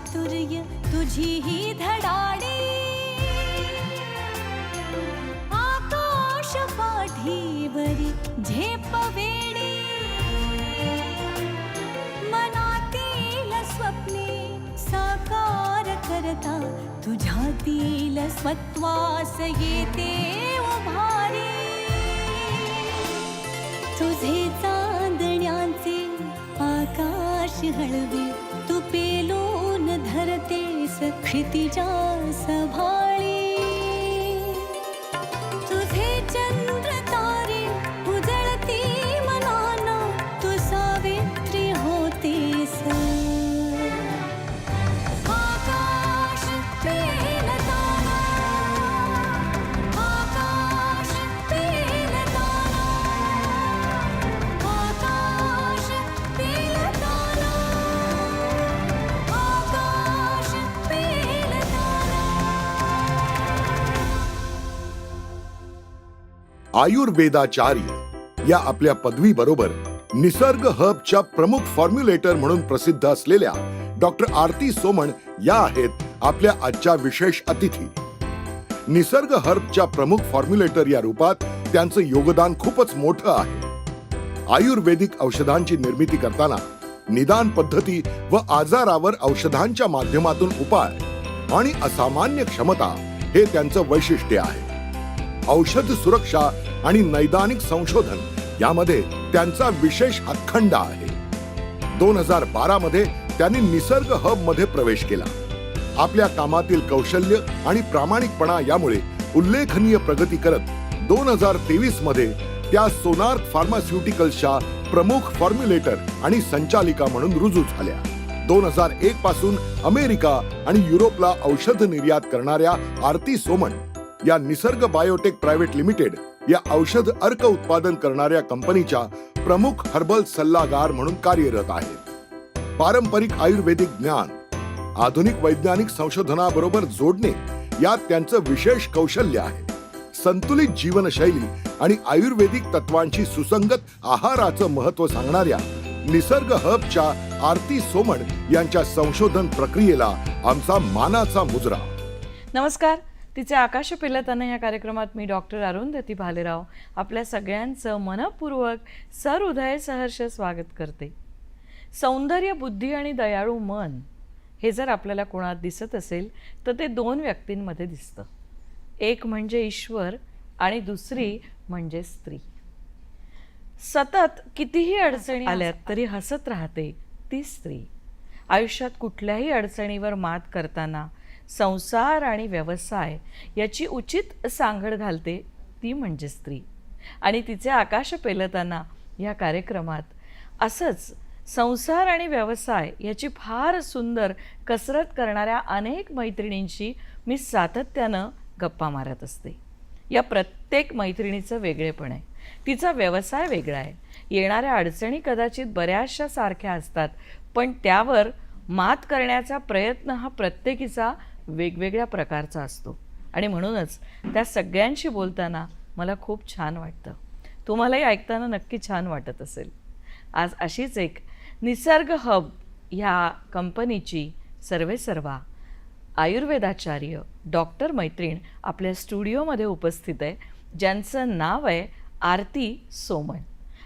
चातुर्य तुझी ही धडाडी, आकाश पाठीवरी झेप वेडी, मनातील स्वप्ने साकार करता तुझ्यातील स्वत्वास येते उभारी. तुझे चांदण्याचे आकाश हळवे तू पेलून धरतेस क्षितिजा सभाळी. तुझे चंद्र तारे उजळती मनाना तू सावित्री होतेस. आकाश पेलताना, आकाश पेलताना, आकाश पेलताना, आकाश पेलताना. आयुर्वेदाचार्य या आपल्या पदवीबरोबर निसर्ग हबच्या प्रमुख फॉर्म्युलेटर म्हणून प्रसिद्ध असलेल्या डॉक्टर आरती सोमण या आहेत आपल्या आजच्या विशेष अतिथी. निसर्ग हर्बच्या प्रमुख फॉर्म्युलेटर या रूपात त्यांचं योगदान खूपच मोठं आहे. आयुर्वेदिक औषधांची निर्मिती करताना निदान पद्धती व आजारावर औषधांच्या माध्यमातून उपाय आणि असामान्य क्षमता हे त्यांचं वैशिष्ट्य आहे. औषध सुरक्षा आणि नैदानिक संशोधन यामध्ये त्यांचा विशेष हातखंडा आहे. 2012 मध्ये त्यांनी निसर्ग हब मध्ये प्रवेश केला. आपल्या कामातील कौशल्य आणि प्रामाणिकपणा यामुळे उल्लेखनीय प्रगती करत 2023 मध्ये त्या सोनार्क फार्मास्युटिकल्सच्या प्रमुख फॉर्म्युलेटर आणि संचालिका म्हणून रुजू झाल्या. 2001 पासून अमेरिका आणि युरोपला औषध निर्यात करणाऱ्या आरती सोमण या निसर्ग बायोटेक प्रायव्हेट लिमिटेड या औषध अर्क उत्पादन करणाऱ्या कंपनीच्या प्रमुख हर्बल सल्लागार म्हणून कार्यरत आहेत. पारंपरिक आयुर्वेदिक ज्ञान आधुनिक वैज्ञानिक संशोधनाबरोबर जोडणे यात त्यांचं विशेष कौशल्य आहे. संतुलित जीवनशैली आणि आयुर्वेदिक तत्वांची सुसंगत आहाराचं महत्त्व सांगणाऱ्या निसर्ग हबच्या आरती सोमण यांच्या संशोधन प्रक्रियेला आमचा मानाचा मुजरा. नमस्कार. तिचे आकाश पेलताना या कार्यक्रमात मी डॉक्टर अरुंधती भालेराव आपल्या सगळ्यांचं मनपूर्वक सहृदय सहर्ष स्वागत करते. सौंदर्य, बुद्धी आणि दयाळू मन हे जर आपल्याला कोणात दिसत असेल तर ते दोन व्यक्तींमध्ये दिसतं. एक म्हणजे ईश्वर आणि दुसरी म्हणजे स्त्री. सतत कितीही अडचणी आल्यात तरी हसत राहते ती स्त्री. आयुष्यात कुठल्याही अडचणीवर मात करताना संसार आणि व्यवसाय याची उचित सांगड घालते ती म्हणजे स्त्री. आणि तिचे आकाश पेलताना या कार्यक्रमात असंच संसार आणि व्यवसाय याची फार सुंदर कसरत करणाऱ्या अनेक मैत्रिणींशी मी सातत्यानं गप्पा मारत असते. या प्रत्येक मैत्रिणीचं वेगळेपण आहे. तिचा व्यवसाय वेगळा आहे. येणाऱ्या अडचणी कदाचित बऱ्याचशा सारख्या असतात, पण त्यावर मात करण्याचा प्रयत्न हा प्रत्येकीचा वेगवेगळ्या प्रकारचा असतो. आणि म्हणूनच त्या सगळ्यांशी बोलताना मला खूप छान वाटतं. तुम्हालाही ऐकताना नक्की छान वाटत असेल. आज अशीच एक निसर्ग हब ह्या कंपनीची सर्वेसर्वा आयुर्वेदाचार्य डॉक्टर मैत्रीण आपल्या स्टुडिओमध्ये उपस्थित आहे, ज्यांचं नाव आहे आरती सोमण.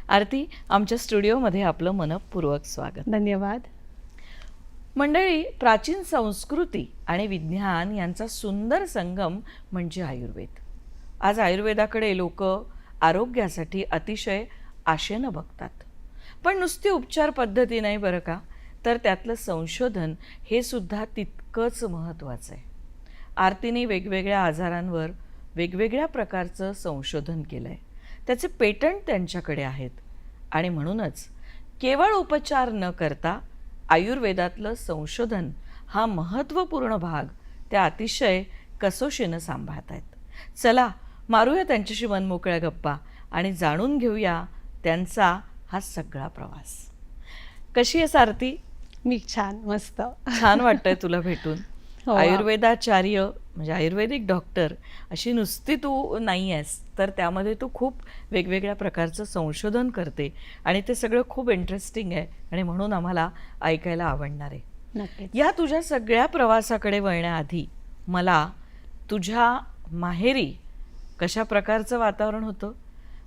आरती, आमच्या स्टुडिओमध्ये आपलं मनपूर्वक स्वागत. धन्यवाद. मंडळी, प्राचीन संस्कृती आणि विज्ञान यांचा सुंदर संगम म्हणजे आयुर्वेद. आज आयुर्वेदाकडे लोक आरोग्यासाठी अतिशय आशेनं बघतात. पण नुसती उपचार पद्धती नाही बरं का, तर त्यातलं संशोधन हे सुद्धा तितकंच महत्त्वाचं आहे. आरतीने वेगवेगळ्या आजारांवर वेगवेगळ्या प्रकारचं संशोधन केलं आहे. त्याचे पेटंट त्यांच्याकडे आहेत. आणि म्हणूनच केवळ उपचार न करता आयुर्वेदातलं संशोधन हा महत्त्वपूर्ण भाग त्या अतिशय कसोशीनं सांभाळत आहेत. चला मारूया त्यांच्याशी मनमोकळ्या गप्पा आणि जाणून घेऊया त्यांचा हा सगळा प्रवास. कशी आहेस आरती? मी छान, मस्त. छान वाटतंय तुला भेटून. हो. आयुर्वेदाचार्य म्हणजे आयुर्वेदिक डॉक्टर अशी नुसती तू नाही आहेस, तर त्यामध्ये तू खूप वेगवेगळ्या प्रकारचं संशोधन करते आणि ते सगळं खूप इंटरेस्टिंग आहे आणि म्हणून आम्हाला ऐकायला आवडणार आहे. नक्कीच. या तुझ्या सगळ्या प्रवासाकडे वळण्याआधी मला तुझ्या माहेरी कशा प्रकारचं वातावरण होतं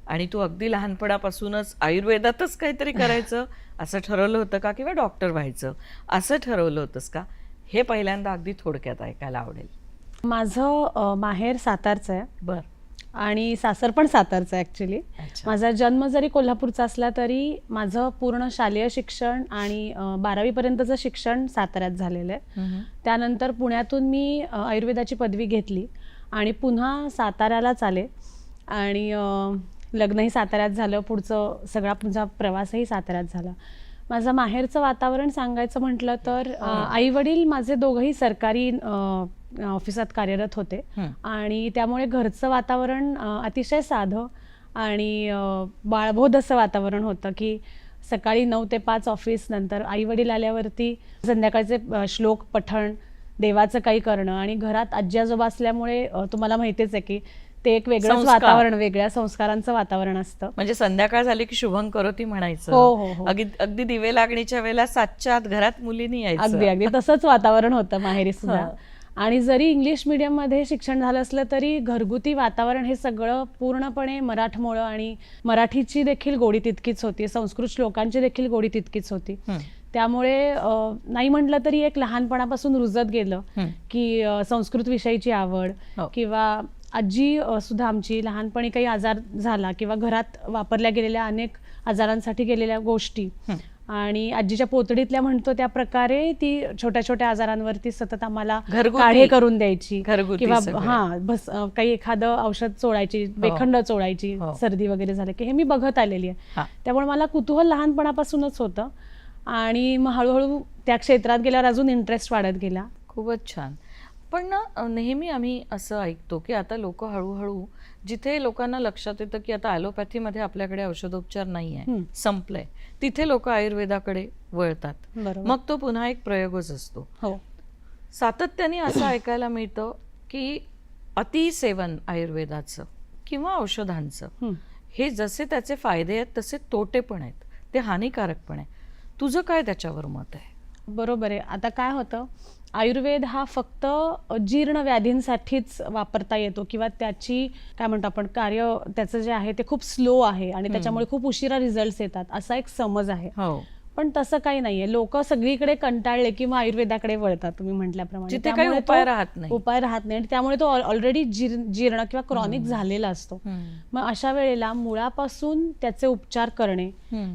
आणि तू अगदी लहानपणापासूनच आयुर्वेदातच काहीतरी करायचं असं ठरवलं होतं का किंवा डॉक्टर व्हायचं असं ठरवलं होतंस का हे पहिल्यांदा अगदी थोडक्यात ऐकायला आवडेल. माझं माहेर सातारचं आहे बर. आणि सासर पण सातारचं आहे ॲक्च्युली. अच्छा. माझा जन्म जरी कोल्हापूरचा असला तरी माझं पूर्ण शालेय शिक्षण आणि 12वीपर्यंतचं शिक्षण साताऱ्यात झालेलं आहे. त्यानंतर पुण्यातून मी आयुर्वेदाची पदवी घेतली आणि पुन्हा साताऱ्यालाच आले आणि लग्नही साताऱ्यात झालं. पुढचं सगळा पुढचा प्रवासही साताऱ्यात झाला. माझं माहेरचं वातावरण सांगायचं म्हटलं तर आई वडील माझे दोघंही सरकारी ऑफिसात कार्यरत होते आणि त्यामुळे घरचं वातावरण अतिशय साधं आणि बाळबोध असं वातावरण होतं की सकाळी 9 ते 5 ऑफिस, नंतर आई वडील आल्यावरती संध्याकाळचे श्लोक पठण, देवाचं काही करणं आणि घरात आजी आजोबा असल्यामुळे तुम्हाला माहितीच आहे की ते एक वेगळंच संस्कार. वातावरण, वेगळ्या संस्कारांचं वातावरण असतं. म्हणजे संध्याकाळ झाली की शुभं करोती म्हणायचं. हो, हो, हो. अगदी दिवे लागणीच्या वेळेला 7च्या आत घरात मुलीनी यायचं. अगदी अगदी तसंच वातावरण होतं माहेरी सुद्धा. हं. आणि जरी इंग्लिश मीडियम मध्ये शिक्षण झालं असलं तरी घरगुती वातावरण हे सगळं पूर्णपणे मराठमोळं आणि मराठीची देखील गोडी तितकीच होती, संस्कृत श्लोकांची देखील गोडी तितकीच होती. त्यामुळे नाही म्हटलं तरी एक लहानपणापासून रुजत गेलं की संस्कृत विषयीची आवड हो. किंवा आजी सुद्धा आमची लहानपणी काही आजार झाला किंवा घरात वापरल्या गेलेल्या अनेक आजारांसाठी गेलेल्या गोष्टी आणि आजीच्या पोतडीतल्या म्हणतो त्या प्रकारे ती छोट्या छोट्या आजारांवरती सतत आम्हाला घरगुती. काढे करून द्यायची घरगुती किंवा सगळं. काही एखादं औषध चोळायची, वेखंड चोळायची, हो. सर्दी वगैरे झाली की हे मी बघत आलेली आहे. हा. त्यामुळे मला कुतूहल लहानपणापासूनच होतं आणि मग हळूहळू त्या क्षेत्रात गेल्यावर अजून इंटरेस्ट वाढत गेला. खूपच छान. पण ना नेहमी आम्ही असं ऐकतो की आता लोक हळूहळू जिथे लोकांना लक्षात येतं की आता ॲलोपॅथीमध्ये आपल्याकडे औषधोपचार नाही आहे, संपलंय, तिथे लोक आयुर्वेदाकडे वळतात. बरोबर. मग तो पुन्हा एक प्रयोगच असतो. हो. सातत्याने असं ऐकायला मिळतं की अतिसेवन आयुर्वेदाचं किंवा औषधांचं हे जसे त्याचे फायदे आहेत तसे तोटे पण आहेत, ते हानिकारक पण आहे. तुझं काय त्याच्यावर मत आहे? बरोबर आहे. आता काय होतं, आयुर्वेद हा फक्त जीर्ण व्याधींसाठीच वापरता येतो किंवा त्याची काय म्हणतो आपण कार्य त्याचं जे आहे ते खूप स्लो आहे आणि त्याच्यामुळे खूप उशिरा रिझल्ट्स येतात असा एक समज आहे. हो. पण तसं काही नाहीये. लोक सगळीकडे कंटाळले किंवा आयुर्वेदाकडे वळतात तुम्ही म्हटल्याप्रमाणे. जिथे काही त्यामुळे तो उपाय राहत नाही. उपाय राहत नाही आणि त्यामुळे तो ऑलरेडी जीर्ण किंवा क्रॉनिक झालेला असतो. मग अशा वेळेला मुळापासून त्याचे उपचार करणे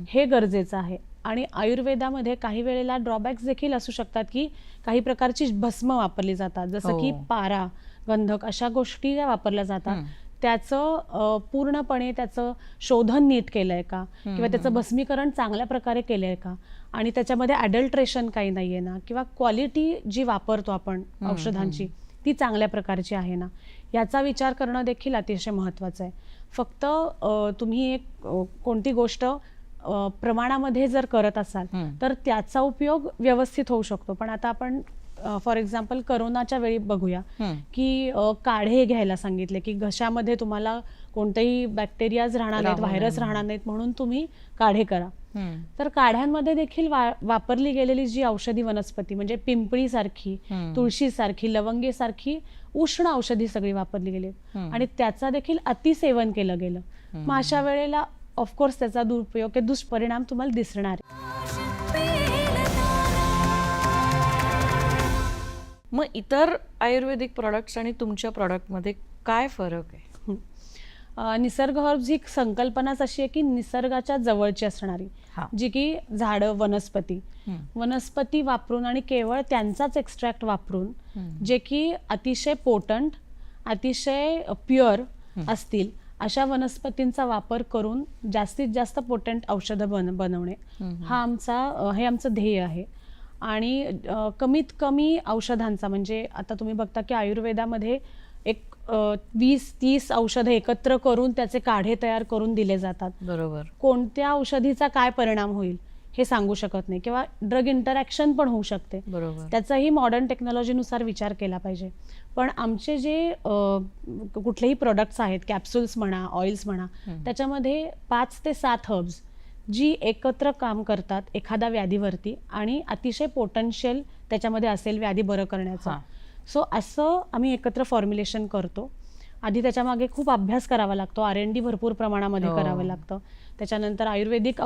हे गरजेचं आहे. आणि आयुर्वेदामध्ये काही वेळेला ड्रॉबॅक्स देखील असू शकतात की काही प्रकारची भस्म वापरली जातात, जसं की पारा, गंधक अशा गोष्टी ज्या वापरल्या जातात त्याचं पूर्णपणे त्याचं शोधन नीट केलंय का किंवा त्याचं भस्मीकरण चांगल्या प्रकारे केलंय का आणि त्याच्यामध्ये अडल्ट्रेशन काही नाहीये ना किंवा क्वालिटी जी वापरतो आपण औषधांची ती चांगल्या प्रकारची आहे ना याचा विचार करणं देखील अतिशय महत्त्वाचं आहे. फक्त तुम्ही एक कोणती गोष्ट प्रमाणामध्ये जर करत असाल तर त्याचा उपयोग व्यवस्थित होऊ शकतो. पण आता आपण फॉर एक्झाम्पल करोनाच्या वेळी बघूया की काढे घ्यायला सांगितले की घशामध्ये तुम्हाला कोणतेही बॅक्टेरियाज राहणार नाहीत, व्हायरस राहणार नाहीत म्हणून तुम्ही काढे करा. तर काढ्यांमध्ये देखील वापरली गेलेली जी औषधी वनस्पती म्हणजे पिंपळी सारखी, तुळशी सारखी, लवंगे सारखी उष्ण औषधी सगळी वापरली गेली आणि त्याचा देखील अतिसेवन केलं गेलं. मग अशा वेळेला ऑफकोर्स त्याचा दुरुपयोग किंवा दुष्परिणाम तुम्हाला दिसणार आहे. मग इतर आयुर्वेदिक प्रॉडक्ट्स आणि तुमच्या प्रॉडक्टमध्ये काय फरक आहे? निसर्ग हर्ब्स ही संकल्पनाच अशी आहे की निसर्गाच्या जवळची असणारी, जी की झाडं, वनस्पती वापरून आणि केवळ त्यांचाच एक्स्ट्रॅक्ट वापरून जे की अतिशय पोटंट, अतिशय प्युअर असतील अशा वनस्पतींचा वापर करून जास्तीत जास्त पोटंट औषधं बनवणे हे आमचं ध्येय आहे. आणि कमीत कमी औषधांचा म्हणजे आता तुम्ही बघता की आयुर्वेदामध्ये एक 20-30 औषधं एकत्र करून त्याचे काढे तयार करून दिले जातात. बरोबर. कोणत्या औषधीचा काय परिणाम होईल हे सांगू शकत नाही किंवा ड्रग इंटरॅक्शन पण होऊ शकते. बरोबर. त्याचाही मॉडर्न टेक्नॉलॉजीनुसार विचार केला पाहिजे. पण आमचे जे कुठलेही प्रोडक्ट्स आहेत, कॅप्सूल्स म्हणा, ऑइल्स म्हणा, त्याच्यामध्ये 5 ते 7 हर्ब्स जी एकत्र काम करतात एखाद्या व्याधीवरती आणि अतिशय पोटेन्शियल त्याच्यामध्ये असेल व्याधी बरं करण्याचं. हां. सो असं आम्ही एकत्र फॉर्म्युलेशन करतो. आधी त्याच्यामागे खूप अभ्यास करावा लागतो, R&D भरपूर प्रमाणामध्ये हो. करावं लागतं. त्याच्यानंतर आयुर्वेदिक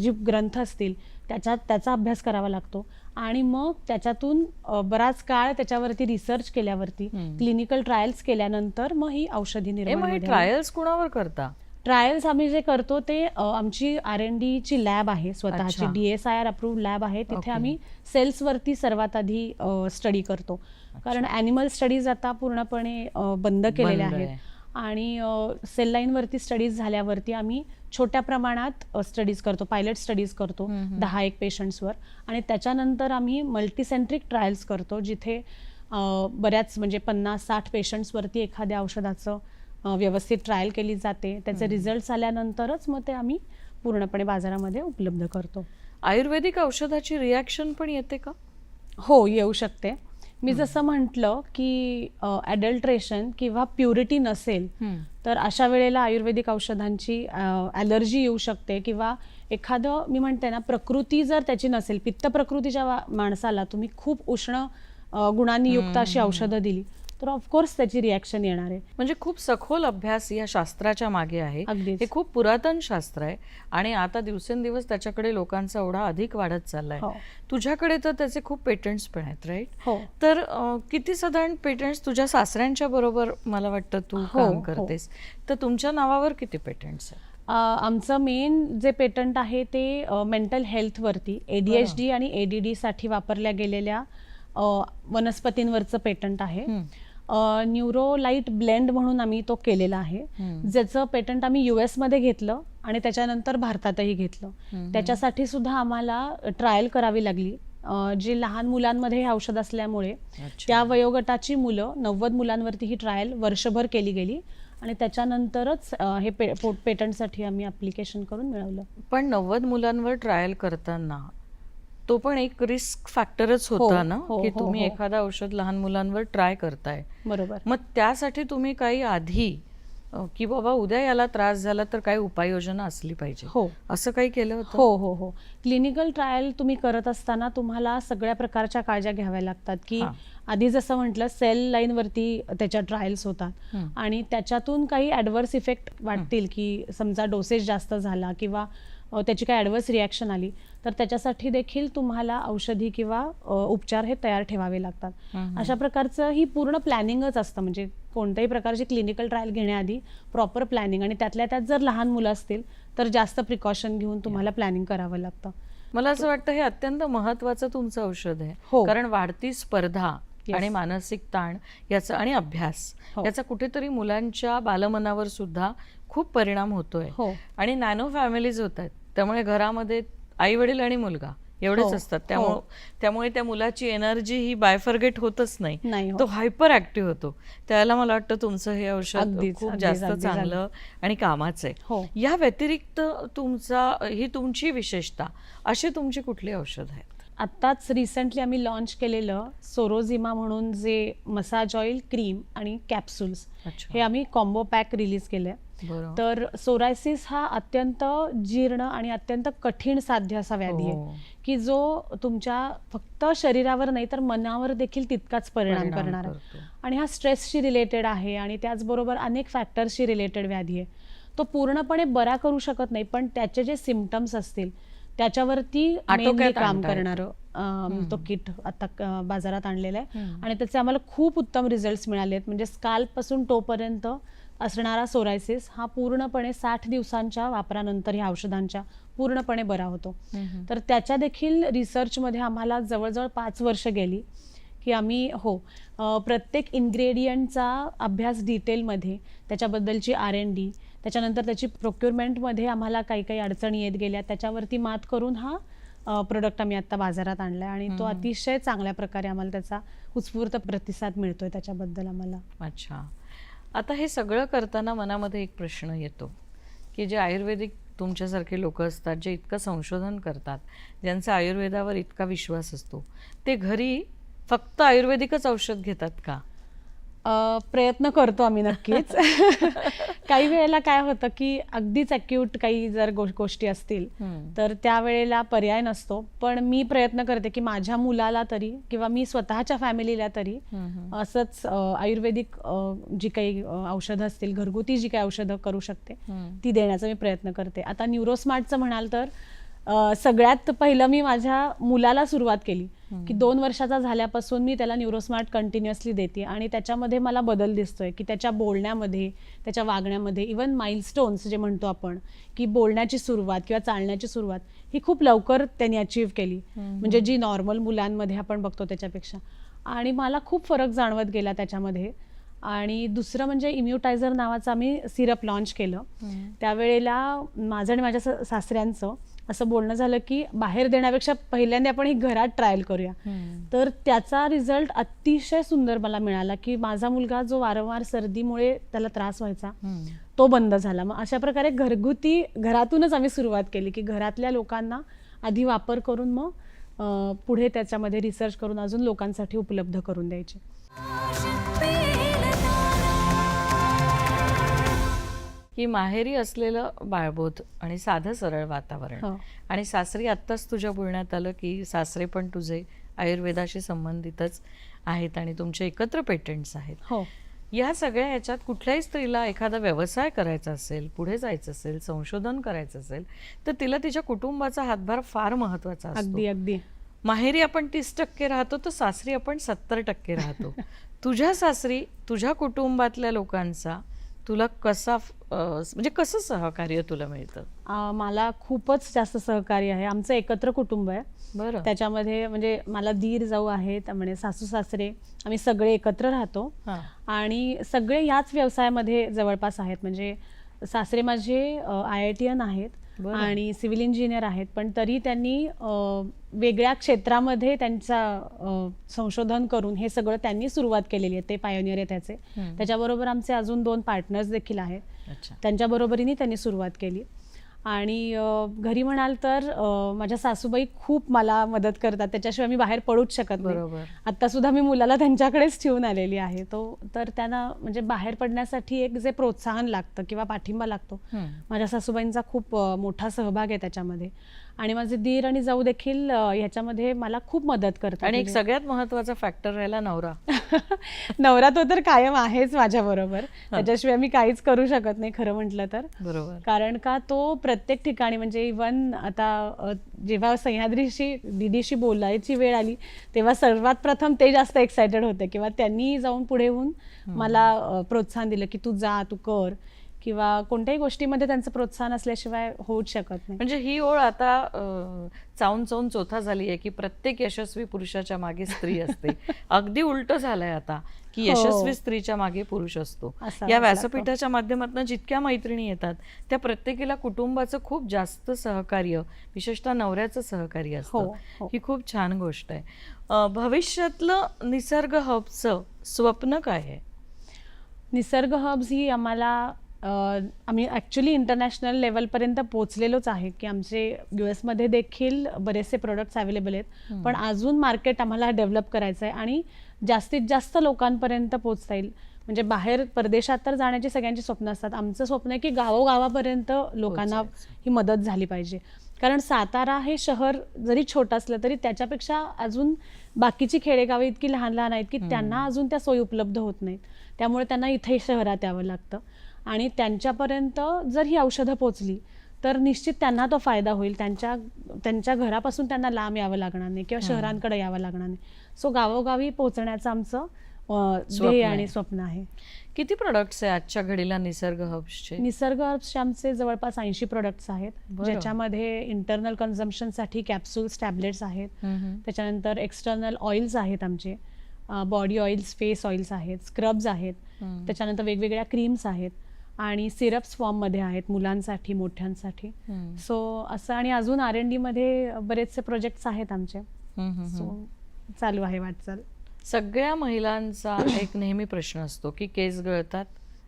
जी ग्रंथ असतील त्याचा अभ्यास करावा लागतो आणि मग त्याच्यातून बराच काळ त्याच्यावरती रिसर्च केल्यावरती क्लिनिकल ट्रायल्स केल्यानंतर मग ही औषधी मग हे निर्माण होते. ट्रायल्स कुणावर करता? ट्रायल्स आम्ही जे करतो ते आमची R&D ची लॅब आहे स्वतःची, अच्छा. DSIR अप्रूव्ड लॅब आहे. तिथे ओके. आम्ही सेल्सवरती सर्वात आधी स्टडी करतो, कारण ॲनिमल स्टडीज आता पूर्णपणे बंद केलेल्या बंद आहेत आहे. आणि सेल लाईनवरती स्टडीज झाल्यावरती आम्ही छोट्या प्रमाणात स्टडीज करतो, पायलट स्टडीज करतो 10-1 पेशंट्सवर आणि त्याच्यानंतर आम्ही मल्टीसेंट्रिक ट्रायल्स करतो, जिथे बऱ्याच म्हणजे 50-60 पेशंट्सवरती एखाद्या औषधाचं व्यवस्थित ट्रायल केली जाते. त्याचे रिझल्ट्स आल्यानंतरच मग ते आम्ही पूर्णपणे बाजारामध्ये उपलब्ध करतो. आयुर्वेदिक औषधाची रिॲक्शन पण येते का? हो, येऊ शकते. मी जसं म्हटलं की ॲडल्ट्रेशन किंवा प्युरिटी नसेल तर अशा वेळेला आयुर्वेदिक औषधांची ॲलर्जी येऊ शकते किंवा एखादं मी म्हणते ना प्रकृती जर त्याची नसेल, पित्त प्रकृतीच्या माणसाला तुम्ही खूप उष्ण गुणांनी युक्त अशी औषधं दिली तर ऑफकोर्स त्याची रिॲक्शन येणार आहे. म्हणजे खूप सखोल अभ्यास या शास्त्राच्या मागे आहे. अगदीच. हे खूप पुरातन शास्त्र आहे आणि आता दिवसेंदिवस त्याच्याकडे लोकांचा ओढा अधिक वाढत चाललाय. हो. तुझ्याकडे तर त्याचे खूप पेटंट्स पण आहेत, राईट? हो. तर किती साधारण पेटंट्स तुझ्या सासऱ्यांच्या बरोबर मला वाटतं तू हो, काम हो. करतेस, तर तुमच्या नावावर किती पेटंट्स आहेत? आमचं मेन जे पेटंट आहे ते मेंटल हेल्थवरती ADHD आणि ADD साठी वापरल्या गेलेल्या वनस्पतींवरचं पेटंट आहे. न्यूरोलाइट ब्लेंड म्हणून आम्ही तो केलेला आहे, ज्याचं पेटंट आम्ही US मध्ये घेतलं आणि त्याच्यानंतर भारतातही घेतलं. त्याच्यासाठी सुद्धा आम्हाला ट्रायल करावी लागली. जे लहान मुलांमध्ये हे औषध असल्यामुळे त्या वयोगटाची मुलं 90 मुलांवरती ही ट्रायल वर्षभर केली गेली आणि त्याच्यानंतरच हे पेटंटसाठी आम्ही ॲप्लिकेशन करून मिळवलं. पण 90 मुलांवर ट्रायल करताना तो पण एक रिस्क फॅक्टरच होता ना, की तुम्ही एखादा औषध लहान मुलांवर ट्राय करताय. बरोबर. मग त्यासाठी तुम्ही काही आधी की बाबा उद्या याला त्रास झाला तर काही उपाययोजना असली पाहिजे, हो. असं काही केलं होतं? हो. क्लिनिकल ट्रायल तुम्ही करत असताना तुम्हाला सगळ्या प्रकारच्या काळज्या घ्याव्या लागतात, की आधी जसं म्हटलं सेल लाईनवरती त्याच्या ट्रायल्स होतात आणि त्याच्यातून काही ॲडव्हर्स इफेक्ट वाटतील, की समजा डोसेज जास्त झाला किंवा त्याची काही ॲडव्हर्स रिॲक्शन आली तर त्याच्यासाठी देखील तुम्हाला औषधी किंवा उपचार हे तयार ठेवावे लागतात. अशा प्रकारचं ही पूर्ण प्लॅनिंगच असतं. म्हणजे कोणत्याही प्रकारची क्लिनिकल ट्रायल घेण्याआधी प्रॉपर प्लॅनिंग आणि त्यातल्या त्यात जर लहान मुलं असतील तर जास्त प्रिकॉशन घेऊन तुम्हाला प्लॅनिंग करावं लागतं. मला असं वाटतं हे अत्यंत महत्वाचं तुमचं औषध आहे. हो. कारण वाढती स्पर्धा आणि मानसिक ताण याचा आणि अभ्यास याचा कुठेतरी मुलांच्या बालमनावर सुद्धा खूप परिणाम होतोय. आणि नॅनो फॅमिलीज होत आहेत, त्यामुळे घरामध्ये आई वडील आणि मुलगा एवढेच असतात. त्यामुळे त्या मुलाची एनर्जी ही बायफर्गेट होतच नाही, तो हायपर ऍक्टिव्ह होतो. त्याला मला वाटतं तुमचं हे औषध खूप जास्त चांगलं आणि कामाचं आहे. या व्यतिरिक्त ही तुमची विशेषता अशी तुमची कुठली औषध आहेत? आत्ताच रिसेंटली आम्ही लॉन्च केलेलं सोरोझिमा म्हणून जे मसाज ऑइल, क्रीम आणि कॅप्सूल्स हे आम्ही कॉम्बो पॅक रिलीज केले. तर सोरायसिस हा अत्यंत जीर्ण आणि अत्यंत कठीण साध्य असा व्याधी आहे, की जो तुमच्या फक्त शरीरावर नाही तर मनावर देखील तितकाच परिणाम करणार आहे. आणि हा स्ट्रेसशी रिलेटेड आहे आणि त्याचबरोबर अनेक फॅक्टर्सशी रिलेटेड व्याधी आहे. तो पूर्णपणे बरा करू शकत नाही, पण त्याचे जे सिम्पटम्स असतील त्याच्यावरती काम करणारं तो किट आता बाजारात आणलेला आहे आणि त्याचे आम्हाला खूप उत्तम रिझल्ट्स मिळाले. म्हणजे स्काल्प पासून टोपर्यंत असणारा सोरायसिस हा पूर्णपणे 60 दिवसांच्या वापरानंतर ह्या औषधांच्या पूर्णपणे बरा होतो. तर त्याच्या देखील रिसर्चमध्ये आम्हाला जवळजवळ 5 वर्ष गेली, की आम्ही प्रत्येक इन्ग्रेडियंटचा अभ्यास डिटेलमध्ये, त्याच्याबद्दलची R&D, त्याच्यानंतर त्याची प्रोक्युरमेंटमध्ये आम्हाला काही काही अडचणी येत गेल्या, त्याच्यावरती मात करून हा प्रोडक्ट आम्ही आता बाजारात आणला आणि तो अतिशय चांगल्या प्रकारे आम्हाला त्याचा उत्स्फूर्त प्रतिसाद मिळतोय त्याच्याबद्दल आम्हाला. अच्छा. आता हे सगळं करताना मनामध्ये एक प्रश्न येतो, की जे आयुर्वेदिक तुमच्यासारखे लोक असतात, जे इतकं संशोधन करतात, ज्यांचा आयुर्वेदावर इतका विश्वास असतो, ते घरी फक्त आयुर्वेदिकच औषध घेतात का? प्रयत्न करतो आम्ही नक्कीच. काही वेळेला काय होतं की अगदीच अक्यूट काही जर गोष्टी असतील तर त्यावेळेला पर्याय नसतो, पण मी प्रयत्न करते की माझ्या मुलाला तरी किंवा मी स्वतःच्या फॅमिलीला तरी असंच आयुर्वेदिक जी काही औषधं असतील, घरगुती जी काही औषधं करू शकते ती देण्याचा मी प्रयत्न करते. आता न्यूरोस्मार्टचं म्हणाल तर सगळ्यात पहिलं मी माझ्या मुलाला सुरुवात केली की 2 वर्षाचा झाल्यापासून मी त्याला न्यूरोस्मार्ट कंटिन्युअसली देते आणि त्याच्यामध्ये मला बदल दिसतोय की त्याच्या बोलण्यामध्ये, त्याच्या वागण्यामध्ये, इवन माइलस्टोन्स जे म्हणतो आपण की बोलण्याची सुरुवात किंवा चालण्याची सुरुवात ही खूप लवकर त्यांनी अचीव्ह केली, म्हणजे जी नॉर्मल मुलांमध्ये आपण बघतो त्याच्यापेक्षा. आणि मला खूप फरक जाणवत गेला त्याच्यामध्ये. आणि दुसरं म्हणजे इम्युटायझर नावाचं आम्ही सिरप लॉन्च केलं. त्यावेळेला माझं आणि माझ्या सासऱ्यांचं असं बोलणं झालं की बाहेर देण्यापेक्षा पहिल्यांदा आपण ही घरात ट्रायल करूया. तर त्याचा रिझल्ट अतिशय सुंदर मला मिळाला की माझा मुलगा जो वारंवार सर्दीमुळे त्याला त्रास व्हायचा तो बंद झाला. मग अशा प्रकारे घरगुती घरातूनच आम्ही सुरुवात केली की घरातल्या लोकांना आधी वापर करून मग पुढे त्याच्यामध्ये रिसर्च करून अजून लोकांसाठी उपलब्ध करून द्यायचे. की माहेरी असलेलं बाळबोध आणि साधं सरळ वातावरण हो. आणि सासरी आत्ताच तुझ्या बोलण्यात आलं की सासरे पण तुझे आयुर्वेदाशी संबंधितच आहेत आणि तुमचे एकत्र पेटंट्स आहेत. हो. या सगळ्या ह्याच्यात कुठल्याही स्त्रीला एखादा व्यवसाय करायचा असेल, पुढे जायचं असेल, संशोधन करायचं असेल तर तिला तिच्या कुटुंबाचा हातभार फार महत्वाचा असतो. अगदी अगदी. माहेरी आपण 30% राहतो तर सासरी आपण 70% राहतो. तुझ्या सासरी तुझ्या कुटुंबातल्या लोकांचा तुला कसा म्हणजे कसं सहकार्य तुला मिळतं? मला खूपच जास्त सहकार्य आहे. आमचं एकत्र कुटुंब आहे. बरं. त्याच्यामध्ये म्हणजे मला दीर जाऊ आहेत, त्यामुळे सासू सासरे आम्ही सगळे एकत्र राहतो आणि सगळे याच व्यवसायामध्ये जवळपास आहेत. म्हणजे सासरे माझे IITian आहेत आणि सिव्हिल इंजिनियर आहेत, पण तरी त्यांनी वेगळ्या क्षेत्रामध्ये त्यांचा संशोधन करून हे सगळं त्यांनी सुरुवात केलेली आहे. ते पायोनियर आहे त्याचे. त्याच्याबरोबर आमचे अजून 2 पार्टनर्स देखील आहेत. त्यांच्या बरोबरीने त्यांनी सुरुवात केली. आणि घरी म्हणाल तर माझ्या सासूबाई खूप मला मदत करतात, त्याच्याशिवाय मी बाहेर पडूच शकत नाही. आता सुद्धा मी मुलाला त्यांच्याकडेच ठेवून आलेली आहे. तर त्यांना म्हणजे बाहेर पडण्यासाठी एक जे प्रोत्साहन लागतं किंवा पाठिंबा लागतो, माझ्या सासूबाईंचा खूप मोठा सहभाग आहे त्याच्यामध्ये. आणि माझे दीर आणि जाऊ देखील ह्याच्यामध्ये मला खूप मदत करतात. आणि एक सगळ्यात महत्वाचा फॅक्टर राहिला नवरा. नवरा तो तर कायम आहेच माझ्या बरोबर, त्याच्याशिवाय मी काहीच करू शकत नाही खरं म्हटलं तर. बरोबर. कारण का तो प्रत्येक ठिकाणी म्हणजे इव्हन आता जेव्हा सह्याद्रीशी दीदीशी बोलायची वेळ आली तेव्हा सर्वात प्रथम ते जास्त एक्सायटेड होते किंवा त्यांनी जाऊन पुढे येऊन मला प्रोत्साहन दिलं की तू जा, तू कर, किंवा कोणत्याही गोष्टीमध्ये त्यांचं प्रोत्साहन असल्याशिवाय होऊच शकत नाही. म्हणजे ही ओळ आता चावून चावून चोथा झाली आहे की प्रत्येक यशस्वी पुरुषाच्या मागे स्त्री असते. अगदी उलट झालंय आता की यशस्वी स्त्रीच्या मागे पुरुष असतो. या व्यासपीठाच्या माध्यमातून जितक्या मैत्रिणी येतात त्या प्रत्येकीला कुटुंबाचं खूप जास्त सहकार्य, विशेषतः नवऱ्याचं सहकार्य असतं. ही खूप छान गोष्ट आहे. भविष्यातलं निसर्ग हबचं स्वप्न काय आहे? निसर्ग हब्स ही आम्ही ॲक्च्युली इंटरनॅशनल लेवलपर्यंत पोहोचलेलोच आहे की आमचे US मध्ये देखील बरेचसे प्रोडक्ट्स अवेलेबल आहेत, पण अजून मार्केट आम्हाला डेव्हलप करायचं आहे आणि जास्तीत जास्त लोकांपर्यंत पोहोचता येईल. म्हणजे बाहेर परदेशात तर जाण्याची सगळ्यांची स्वप्न असतात. आमचं स्वप्न आहे की गावोगावापर्यंत लोकांना ही मदत झाली पाहिजे. कारण सातारा हे शहर जरी छोटं असलं तरी त्याच्यापेक्षा अजून बाकीची खेडेगावं इतकी लहान लहान आहेत की त्यांना अजून त्या सोयी उपलब्ध होत नाहीत. त्यामुळे त्यांना इथे शहरात यावं लागतं आणि त्यांच्यापर्यंत जर ही औषधं पोचली तर निश्चित त्यांना तो फायदा होईल. त्यांच्या घरापासून त्यांना लांब यावं लागणार नाही किंवा शहरांकडे यावं लागणार नाही. सो गावोगावी पोहोचण्याचं आमचं ध्येय आणि स्वप्न आहे. किती प्रोडक्ट्स आहे आजच्या घडीला निसर्ग हब्सचे? निसर्ग हब्सचे आमचे जवळपास 80 प्रोडक्ट्स आहेत, ज्याच्यामध्ये इंटरनल कन्झम्पशनसाठी कॅप्सूल्स, टॅबलेट्स आहेत. त्याच्यानंतर एक्सटर्नल ऑइल्स आहेत आमचे, बॉडी ऑइल्स, फेस ऑइल्स आहेत, स्क्रब्स आहेत. त्याच्यानंतर वेगवेगळ्या क्रीम्स आहेत आणि सिरप्स फॉर्ममध्ये आहेत मुलांसाठी, मोठ्यांसाठी. सो असं आणि अजून R&D मध्ये बरेचसे प्रोजेक्ट्स आहेत आमचे. सो चालू आहे वाटचाल. सगळ्या महिलांचा एक नेहमी प्रश्न असतो की केस गळतात,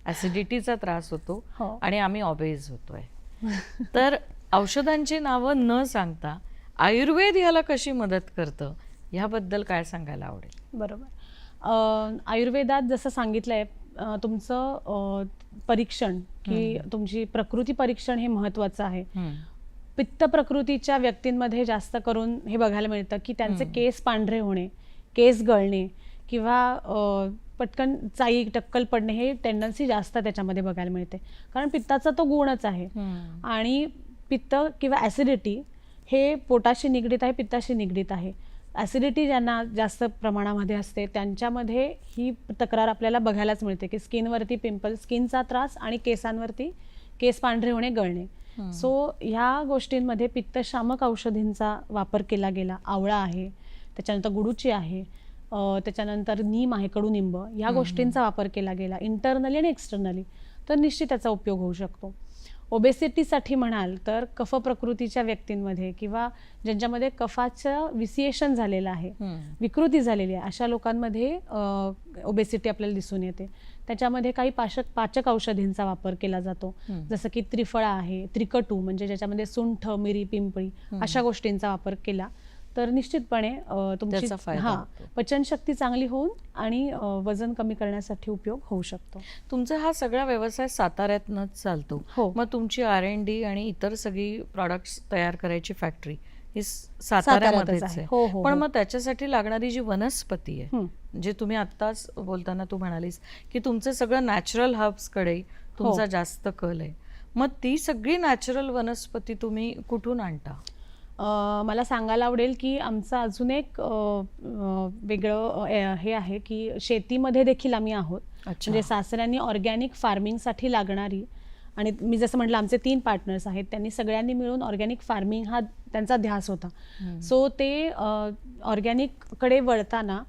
ऍसिडिटीचा त्रास होतो आणि आम्ही ऑबेज होतोय. तर औषधांची नावं न सांगता आयुर्वेद याला कशी मदत करतं याबद्दल काय सांगायला आवडेल? बरोबर. आयुर्वेदात जसं सांगितलंय तुमचं परीक्षण की तुमची प्रकृती परीक्षण हे महत्वाचं आहे. पित्त प्रकृतीच्या व्यक्तींमध्ये जास्त करून हे बघायला मिळतं की त्यांचे केस पांढरे होणे, केस गळणे किंवा पटकन चाई टक्कल पडणे हे टेंडन्सी जास्त त्याच्यामध्ये बघायला मिळते. कारण पित्ताचा तो गुणच आहे. आणि पित्त किंवा ॲसिडिटी हे पोटाशी निगडीत आहे, पित्ताशी निगडीत आहे. ॲसिडिटी ज्यांना जास्त प्रमाणामध्ये असते त्यांच्यामध्ये ही तक्रार आपल्याला बघायलाच मिळते की स्किनवरती पिंपल, स्किनचा त्रास आणि केसांवरती केस पांढरे होणे, गळणे. सो ह्या गोष्टींमध्ये पित्तशामक औषधींचा वापर केला गेला. आवळा आहे, त्याच्यानंतर गुडूची आहे, त्याच्यानंतर नीम आहे, कडुनिंब, ह्या गोष्टींचा वापर केला गेला इंटरनली आणि एक्सटर्नली, तर निश्चित त्याचा उपयोग होऊ शकतो. ओबेसिटीसाठी म्हणाल तर कफ प्रकृतीच्या व्यक्तींमध्ये किंवा ज्यांच्यामध्ये कफाचं विसिएशन झालेलं आहे, विकृती झालेली आहे, अशा लोकांमध्ये ओबेसिटी आपल्याला दिसून येते. त्याच्यामध्ये काही पाचक औषधींचा वापर केला जातो, जसं की त्रिफळा आहे, त्रिकटू म्हणजे ज्याच्यामध्ये सुंठ, मिरी, पिंपळी अशा गोष्टींचा वापर केला तर निश्चितपणे तुमची त्याचा फायदा होतो. पचनशक्ती चांगली होऊन आणि वजन कमी करण्यासाठी उपयोग होऊ शकतो. तुमचा हा सगळा व्यवसाय साताऱ्यातनच चालतो. हो. मग तुमची R&D आणि इतर सगळी प्रॉडक्ट्स तयार करायची फॅक्टरी ही साताऱ्यातच साताऱ्यामध्येच आहे. आहे. हो, हो, पण हो. मग त्याच्यासाठी लागणारी जी वनस्पती आहे, जे तुम्ही आत्ताच बोलताना तू म्हणालीस की तुमचं सगळं नॅचरल हर्ब्सकडे तुमचा जास्त कल आहे, मग ती सगळी नॅचरल वनस्पती तुम्ही कुठून आणता? मला सांगायला आवडेल की आमचं अजून एक वेगळं हे आहे की शेतीमध्ये देखील आम्ही आहोत. म्हणजे सासऱ्यांनी ऑर्गॅनिक फार्मिंगसाठी लागणारी, आणि मी जसं म्हटलं आमचे 3 पार्टनर्स आहेत, त्यांनी सगळ्यांनी मिळून ऑर्गॅनिक फार्मिंग हा त्यांचा ध्यास होता. सो ते ऑर्गॅनिककडे वळताना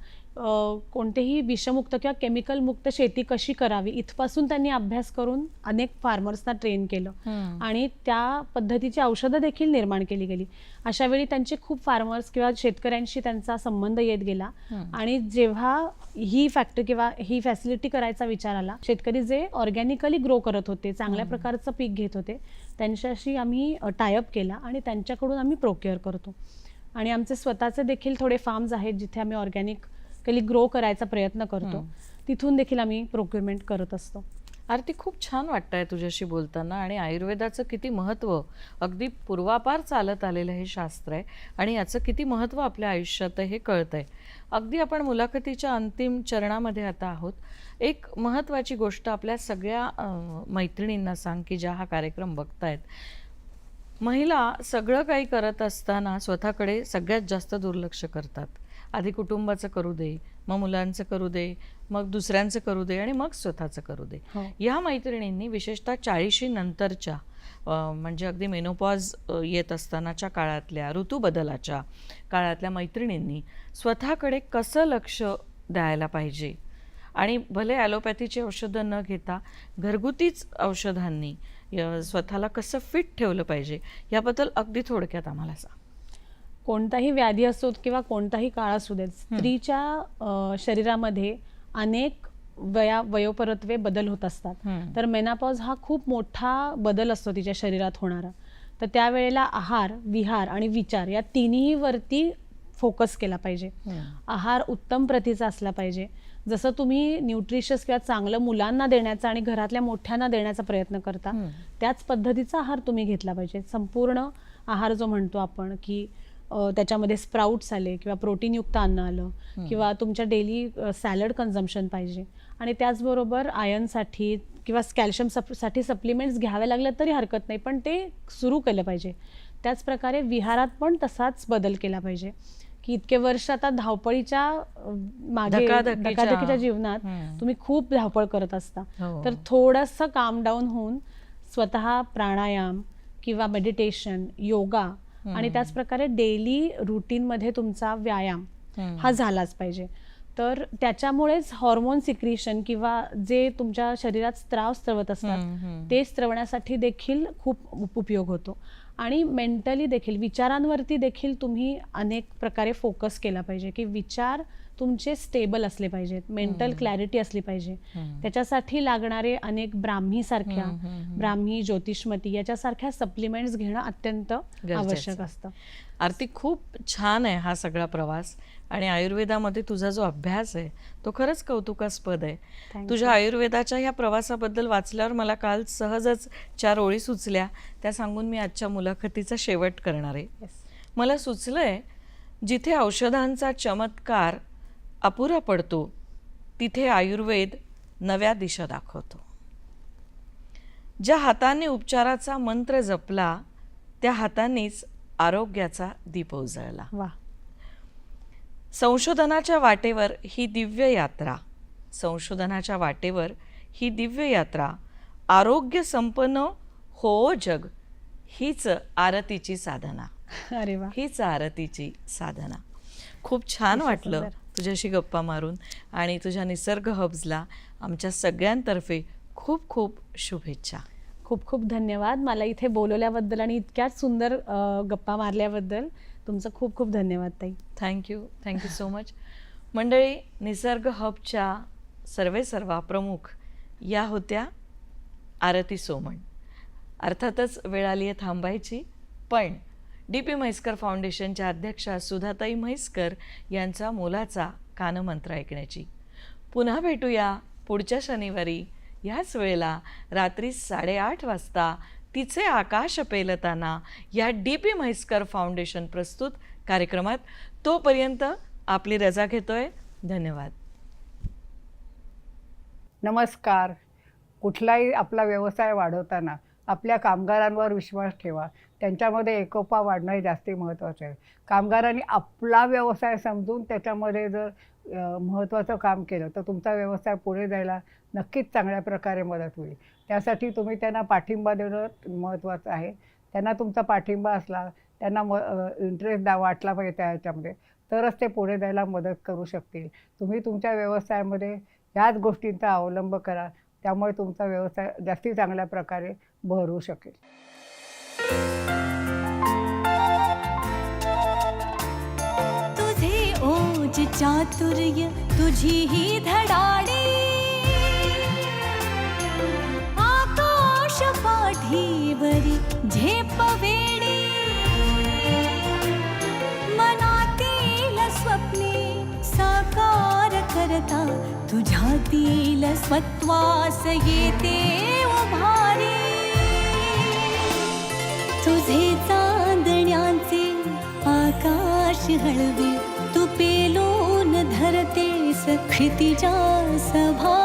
कोणतेही विषमुक्त किंवा केमिकल मुक्त शेती कशी करावी इथपासून त्यांनी अभ्यास करून अनेक फार्मर्सना ट्रेन केलं आणि त्या पद्धतीची औषधं देखील निर्माण केली गेली. अशा वेळी त्यांचे खूप फार्मर्स किंवा शेतकऱ्यांशी त्यांचा संबंध येत गेला आणि जेव्हा ही फॅक्टरी किंवा ही फॅसिलिटी करायचा विचार आला, शेतकरी जे ऑर्गॅनिकली ग्रो करत होते, चांगल्या प्रकारचं पीक घेत होते, त्यांच्याशी आम्ही टायअप केला आणि त्यांच्याकडून आम्ही प्रोक्युअर करतो. आणि आमचे स्वतःचे देखील थोडे फार्म्स आहेत जिथे आम्ही ऑर्गॅनिक ग्रो करायचा प्रयत्न करतो, तिथून देखील आम्ही प्रोक्युरमेंट करत असतो. आरती, खूप छान वाटतंय तुझ्याशी बोलताना आणि आयुर्वेदाचं किती महत्त्व अगदी पूर्वापार चालत आलेलं हे शास्त्र आहे आणि याचं किती महत्त्व आपल्या आयुष्यात आहे हे कळतंय. अगदी आपण मुलाखतीच्या अंतिम चरणामध्ये आता आहोत. एक महत्त्वाची गोष्ट आपल्या सगळ्या मैत्रिणींना सांग की ज्या हा कार्यक्रम बघतायत. महिला सगळं काही करत असताना स्वतःकडे सगळ्यात जास्त दुर्लक्ष करतात. आधी कुटुंबाचं करू दे, मग मुलांचं करू दे, मग दुसऱ्यांचं करू दे आणि मग स्वतःचं करू दे. या मैत्रिणींनी विशेषतः 40 नंतरच्या म्हणजे अगदी मेनोपॉज येत असतानाच्या काळातल्या, ऋतूबदलाच्या काळातल्या मैत्रिणींनी स्वतःकडे कसं लक्ष द्यायला पाहिजे आणि भले ॲलोपॅथीची औषधं न घेता घरगुतीच औषधांनी स्वतःला कसं फिट ठेवलं पाहिजे याबद्दल अगदी थोडक्यात आम्हाला सांग. कोणताही व्याधी असो किंवा कोणताही काळ असू देत, स्त्रीच्या शरीरामध्ये अनेक वयोपरत्वे बदल होत असतात. तर मेनापॉज हा खूप मोठा बदल असतो तिच्या शरीरात होणारा. तर त्यावेळेला आहार, विहार आणि विचार या तिन्ही वरती फोकस केला पाहिजे. आहार उत्तम प्रतीचा असला पाहिजे. जसं तुम्ही न्यूट्रिशियस किंवा चांगलं मुलांना देण्याचा आणि घरातल्या मोठ्यांना देण्याचा प्रयत्न करता, त्याच पद्धतीचा आहार तुम्ही घेतला पाहिजे. संपूर्ण आहार जो म्हणतो आपण की त्याच्यामध्ये स्प्राउट्स आले किंवा प्रोटीनयुक्त अन्न आलं किंवा तुमच्या डेली सॅलड कन्झम्पशन पाहिजे. आणि त्याचबरोबर आयर्नसाठी किंवा कॅल्शियम साठी सप्लिमेंट्स घ्यावे लागले तरी हरकत नाही, पण ते सुरू केलं पाहिजे. त्याचप्रकारे विहारात पण तसाच बदल केला पाहिजे की इतके वर्ष आता धावपळीच्या मागे धकाधकीच्या जीवनात तुम्ही खूप धावपळ करत असता, तर थोडंसं काम डाऊन होऊन स्वतः प्राणायाम किंवा मेडिटेशन, योगा आणि त्याचप्रकारे डेली रुटीनमध्ये तुमचा व्यायाम हा झालाच पाहिजे. तर त्याच्यामुळेच हॉर्मोन सिक्रिशन किंवा जे तुमच्या शरीरात स्त्राव स्त्रवत असतात ते स्त्रवण्यासाठी देखील खूप उपयोग होतो. आणि मेंटली देखील, विचारांवरती देखील तुम्ही अनेक प्रकारे फोकस केला पाहिजे की विचार तुमचे स्टेबल असले पाहिजेत, मेंटल क्लॅरिटी असली पाहिजे. त्याच्यासाठी लागणारे अनेक ब्राह्मी सारख्या, ब्राह्मी, ज्योतिषमती याच्यासारख्या सप्लिमेंट्स घेणं अत्यंत आवश्यक असतं. आरती, खूप छान आहे हा सगळा प्रवास आणि आयुर्वेदामध्ये तुझा जो अभ्यास आहे तो खरंच कौतुकास्पद आहे. Thank तुझ्या आयुर्वेदाच्या ह्या प्रवासाबद्दल वाचल्यावर मला काल सहजच 4 ओळी सुचल्या, त्या सांगून मी आजच्या मुलाखतीचा शेवट करणार आहे. Yes. मला सुचलंय, जिथे औषधांचा चमत्कार अपुरा पडतो तिथे आयुर्वेद नव्या दिशा दाखवतो. ज्या हाताने उपचाराचा मंत्र जपला त्या हातानेच आरोग्याचा दीप उजळला. वा. संशोधनाच्या वाटेवर ही दिव्य यात्रा, संशोधनाच्या वाटेवर ही दिव्य यात्रा, आरोग्य संपन्न हो जग, हीच आरतीची साधना. अरे वा. हीच आरतीची साधना. खूप छान वाटलं तुझ्याशी गप्पा मारून आणि तुझ्या निसर्ग हब्सला आमच्या सगळ्यांतर्फे खूप खूप शुभेच्छा. खूप खूप धन्यवाद मला इथे बोलवल्याबद्दल आणि इतक्याच सुंदर गप्पा मारल्याबद्दल. तुमचं खूप खूप धन्यवाद ताई. Thank you so much. मंडळी, निसर्ग हबच्या सर्वेसर्वा प्रमुख या होत्या आरती सोमण. अर्थातच वेळ आली आहे थांबायची, पण DP म्हैसकर फाउंडेशनच्या अध्यक्षा सुधाताई म्हैसकर यांचा मोलाचा कानमंत्र ऐकण्याची. पुन्हा भेटूया पुढच्या शनिवारी ह्याच वेळेला रात्री 8:30 वाजता तिचे आकाश पेलताना या DP म्हैसकर फाउंडेशन प्रस्तुत कार्यक्रमात. तोपर्यंत आपली रजा घेतोय. धन्यवाद. नमस्कार. कुठलाही आपला व्यवसाय वाढवताना आपल्या कामगारांवर विश्वास ठेवा. त्यांच्यामध्ये एकोपा वाढणं हे जास्त महत्त्वाचं आहे. कामगारांनी आपला व्यवसाय समजून त्याच्यामध्ये जर महत्त्वाचं काम केलं तर तुमचा व्यवसाय पुढे जायला नक्कीच चांगल्या प्रकारे मदत होईल. त्यासाठी तुम्ही त्यांना पाठिंबा देणं महत्त्वाचं आहे. त्यांना तुमचा पाठिंबा असला, त्यांना इंटरेस्ट वाटला पाहिजे त्याच्यामध्ये, तरच ते पुढे जायला मदत करू शकतील. तुम्ही तुमच्या व्यवसायामध्ये याच गोष्टींचा अवलंब करा, त्यामुळे तुमचा व्यवसाय जास्ती चांगल्या प्रकारे बहरू शकेल. तुझे ओज चातुर्य तुझी ही धडाडी, आकाश पाठीवरी झेप वेडी, मनातील स्वप्ने साकार करता तुझ्यातील स्वत्वास येते उभारी. तुझे चांदण्यांचे आकाश हळवे, तू पेलून धरतेस क्षितिजा सभा